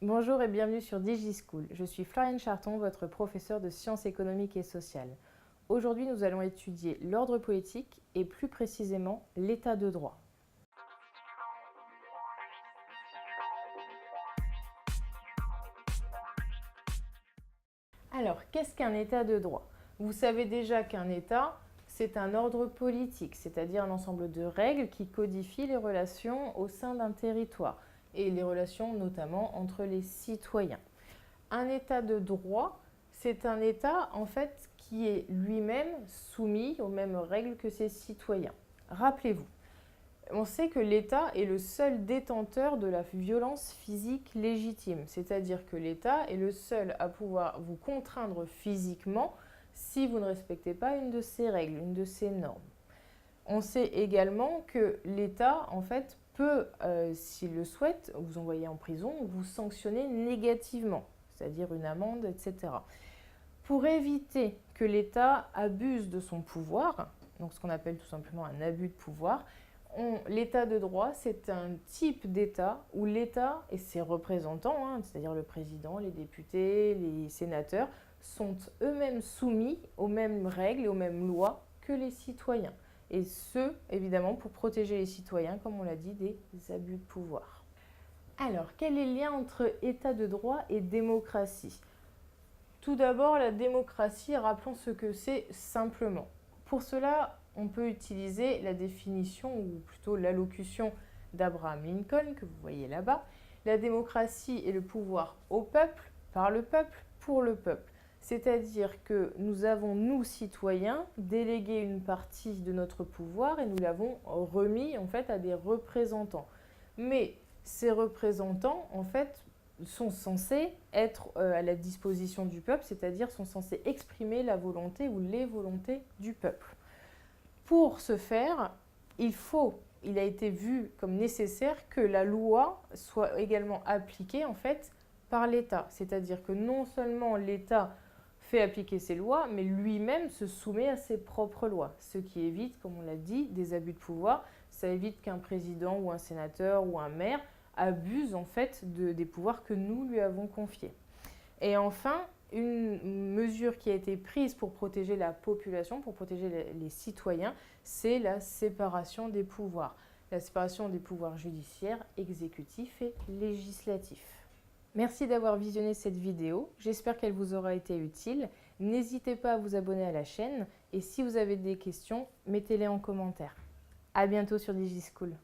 Bonjour et bienvenue sur DigiSchool. Je suis Floriane Charton, votre professeure de sciences économiques et sociales. Aujourd'hui, nous allons étudier l'ordre politique et plus précisément l'état de droit. Alors, qu'est-ce qu'un état de droit? Vous savez déjà qu'un état, c'est un ordre politique, c'est-à-dire un ensemble de règles qui codifient les relations au sein d'un territoire et les relations notamment entre les citoyens. Un état de droit, c'est un état en fait qui est lui-même soumis aux mêmes règles que ses citoyens. Rappelez-vous, on sait que l'État est le seul détenteur de la violence physique légitime, c'est-à-dire que l'État est le seul à pouvoir vous contraindre physiquement si vous ne respectez pas une de ses règles, une de ses normes. On sait également que l'État, en fait, peut, s'il le souhaite, vous envoyer en prison ou vous sanctionner négativement, c'est-à-dire une amende, etc. Pour éviter que l'État abuse de son pouvoir, donc ce qu'on appelle tout simplement un abus de pouvoir, l'état de droit, c'est un type d'état où l'État et ses représentants, c'est-à-dire le président, les députés, les sénateurs, sont eux-mêmes soumis aux mêmes règles et aux mêmes lois que les citoyens. Et ce, évidemment, pour protéger les citoyens, comme on l'a dit, des abus de pouvoir. Alors, quel est le lien entre état de droit et démocratie? Tout d'abord, la démocratie, rappelons ce que c'est simplement. Pour cela, on peut utiliser la définition, ou plutôt l'allocution d'Abraham Lincoln, que vous voyez là-bas. La démocratie est le pouvoir au peuple, par le peuple, pour le peuple. C'est-à-dire que nous avons, nous, citoyens, délégué une partie de notre pouvoir et nous l'avons remis, en fait, à des représentants. Mais ces représentants, en fait, sont censés être à la disposition du peuple, c'est-à-dire sont censés exprimer la volonté ou les volontés du peuple. Pour ce faire, il a été vu comme nécessaire que la loi soit également appliquée en fait par l'État. C'est-à-dire que non seulement l'État fait appliquer ses lois, mais lui-même se soumet à ses propres lois. Ce qui évite, comme on l'a dit, des abus de pouvoir. Ça évite qu'un président ou un sénateur ou un maire abuse en fait des pouvoirs que nous lui avons confiés. Et enfin, une mesure qui a été prise pour protéger la population, pour protéger les citoyens, c'est la séparation des pouvoirs. La séparation des pouvoirs judiciaires, exécutifs et législatifs. Merci d'avoir visionné cette vidéo, j'espère qu'elle vous aura été utile. N'hésitez pas à vous abonner à la chaîne et si vous avez des questions, mettez-les en commentaire. À bientôt sur DigiSchool.